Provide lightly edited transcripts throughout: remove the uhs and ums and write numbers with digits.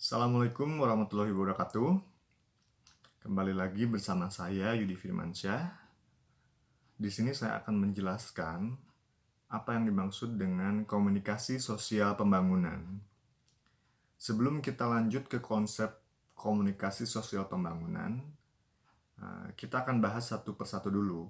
Assalamualaikum warahmatullahi wabarakatuh. Kembali lagi bersama saya Yudi Firmansyah. Di sini saya akan menjelaskan apa yang dimaksud dengan komunikasi sosial pembangunan. Sebelum kita lanjut ke konsep komunikasi sosial pembangunan, kita akan bahas satu persatu dulu,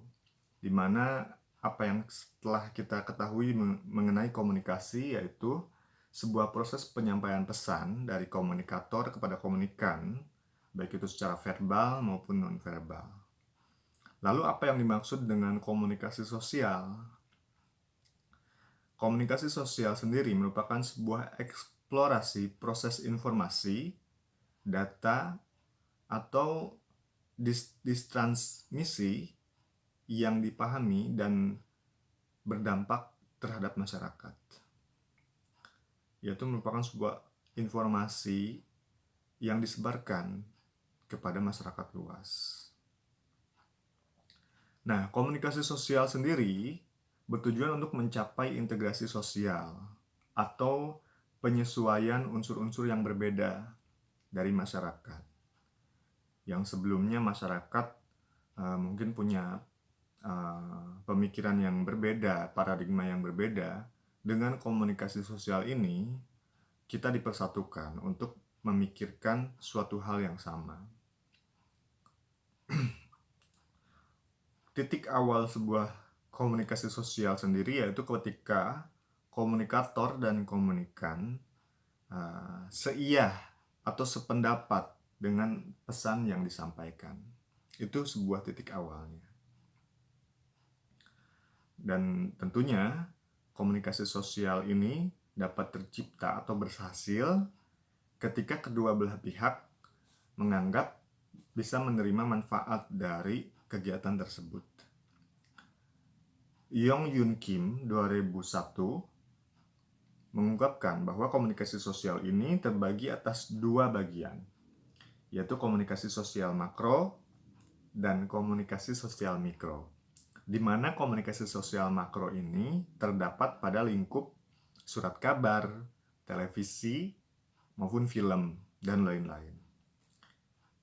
di mana apa yang setelah kita ketahui mengenai komunikasi yaitu sebuah proses penyampaian pesan dari komunikator kepada komunikan, baik itu secara verbal maupun nonverbal. Lalu apa yang dimaksud dengan komunikasi sosial? Komunikasi sosial sendiri merupakan sebuah eksplorasi proses informasi, data, atau distransmisi yang dipahami dan berdampak terhadap masyarakat. Yaitu merupakan sebuah informasi yang disebarkan kepada masyarakat luas. Nah, komunikasi sosial sendiri bertujuan untuk mencapai integrasi sosial atau penyesuaian unsur-unsur yang berbeda dari masyarakat. Yang sebelumnya masyarakat mungkin punya pemikiran yang berbeda, paradigma yang berbeda. Dengan komunikasi sosial ini, kita dipersatukan untuk memikirkan suatu hal yang sama. Titik awal sebuah komunikasi sosial sendiri yaitu ketika komunikator dan komunikan seiyah atau sependapat dengan pesan yang disampaikan. Itu sebuah titik awalnya. Dan tentunya komunikasi sosial ini dapat tercipta atau berhasil ketika kedua belah pihak menganggap bisa menerima manfaat dari kegiatan tersebut. Yong Yun Kim 2001 mengungkapkan bahwa komunikasi sosial ini terbagi atas dua bagian, yaitu komunikasi sosial makro dan komunikasi sosial mikro, di mana komunikasi sosial makro ini terdapat pada lingkup surat kabar, televisi, maupun film, dan lain-lain.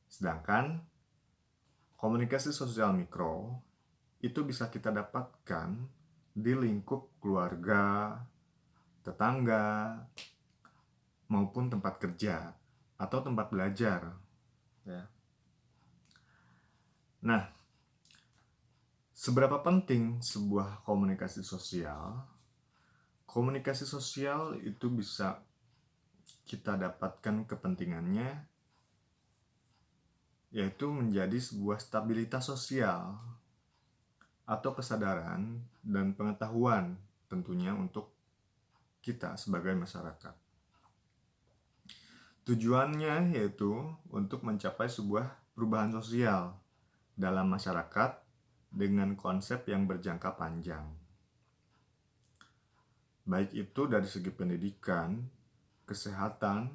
Sedangkan komunikasi sosial mikro itu bisa kita dapatkan di lingkup keluarga, tetangga, maupun tempat kerja atau tempat belajar. Ya. Nah, seberapa penting sebuah komunikasi sosial? Komunikasi sosial itu bisa kita dapatkan kepentingannya yaitu menjadi sebuah stabilitas sosial atau kesadaran dan pengetahuan tentunya untuk kita sebagai masyarakat. Tujuannya yaitu untuk mencapai sebuah perubahan sosial dalam masyarakat dengan konsep yang berjangka panjang. Baik itu dari segi pendidikan, kesehatan,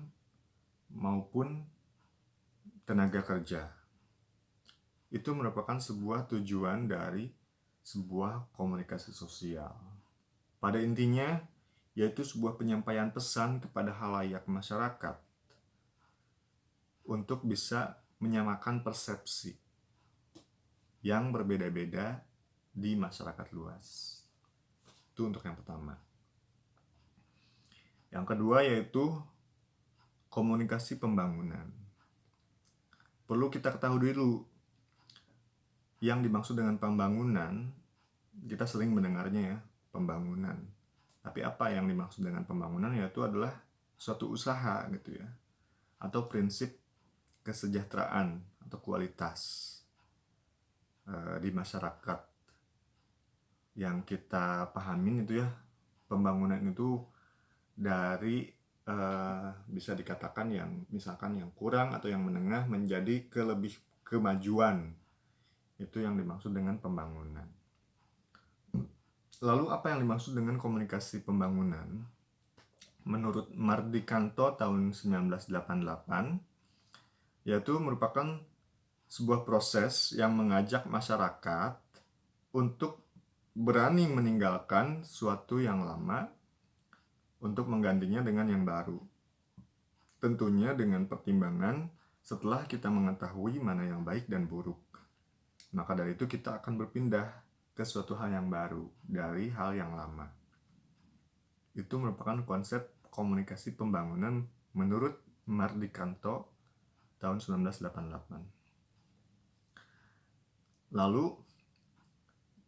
maupun tenaga kerja. Itu merupakan sebuah tujuan dari sebuah komunikasi sosial. Pada intinya, yaitu sebuah penyampaian pesan kepada halayak masyarakat untuk bisa menyamakan persepsi yang berbeda-beda di masyarakat luas. Itu untuk yang pertama. Yang kedua yaitu komunikasi pembangunan. Perlu kita ketahui dulu, yang dimaksud dengan pembangunan, kita sering mendengarnya ya, pembangunan. Tapi apa yang dimaksud dengan pembangunan yaitu adalah suatu usaha gitu ya, atau prinsip kesejahteraan atau kualitas di masyarakat. Yang kita pahamin itu ya, pembangunan itu dari bisa dikatakan yang misalkan yang kurang atau yang menengah menjadi kemajuan. Itu yang dimaksud dengan pembangunan. Lalu apa yang dimaksud dengan komunikasi pembangunan? Menurut Mardikanto tahun 1988, yaitu merupakan sebuah proses yang mengajak masyarakat untuk berani meninggalkan suatu yang lama untuk menggantinya dengan yang baru. Tentunya dengan pertimbangan setelah kita mengetahui mana yang baik dan buruk. Maka dari itu kita akan berpindah ke suatu hal yang baru dari hal yang lama. Itu merupakan konsep komunikasi pembangunan menurut Mardikanto tahun 1988. Lalu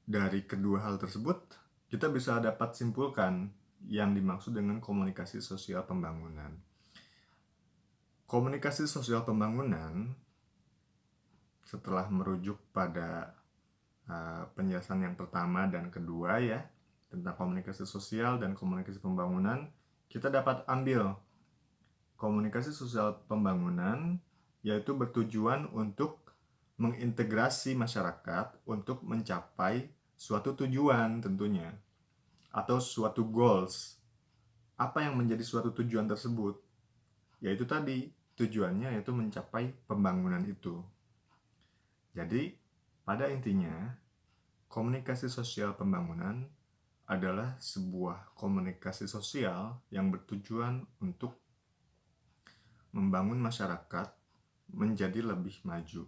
dari kedua hal tersebut kita bisa dapat simpulkan yang dimaksud dengan komunikasi sosial pembangunan. Komunikasi sosial pembangunan setelah merujuk pada penjelasan yang pertama dan kedua ya tentang komunikasi sosial dan komunikasi pembangunan, kita dapat ambil komunikasi sosial pembangunan yaitu bertujuan untuk mengintegrasi masyarakat untuk mencapai suatu tujuan tentunya atau suatu goals. Apa yang menjadi suatu tujuan tersebut? Yaitu tadi tujuannya yaitu mencapai pembangunan itu. Jadi pada intinya komunikasi sosial pembangunan adalah sebuah komunikasi sosial yang bertujuan untuk membangun masyarakat menjadi lebih maju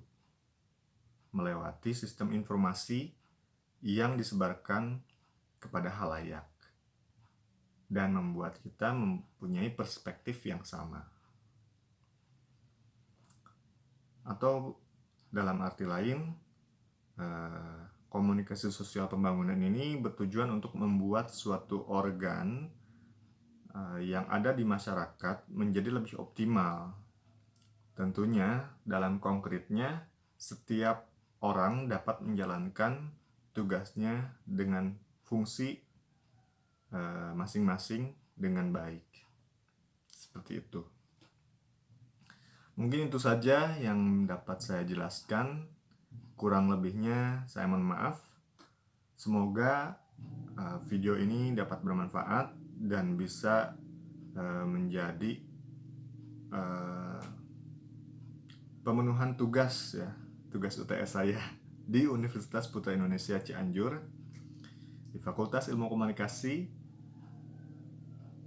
melewati sistem informasi yang disebarkan kepada halayak dan membuat kita mempunyai perspektif yang sama. Atau dalam arti lain, komunikasi sosial pembangunan ini bertujuan untuk membuat suatu organ yang ada di masyarakat menjadi lebih optimal. Tentunya dalam konkretnya setiap orang dapat menjalankan tugasnya dengan fungsi masing-masing dengan baik. Seperti itu. Mungkin itu saja yang dapat saya jelaskan. Kurang lebihnya saya mohon maaf. Semoga video ini dapat bermanfaat dan bisa menjadi pemenuhan tugas ya, tugas UTS saya di Universitas Putra Indonesia Cianjur di Fakultas Ilmu Komunikasi.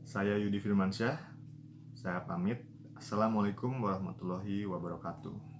Saya Yudi Firmansyah. Saya pamit. Assalamualaikum warahmatullahi wabarakatuh.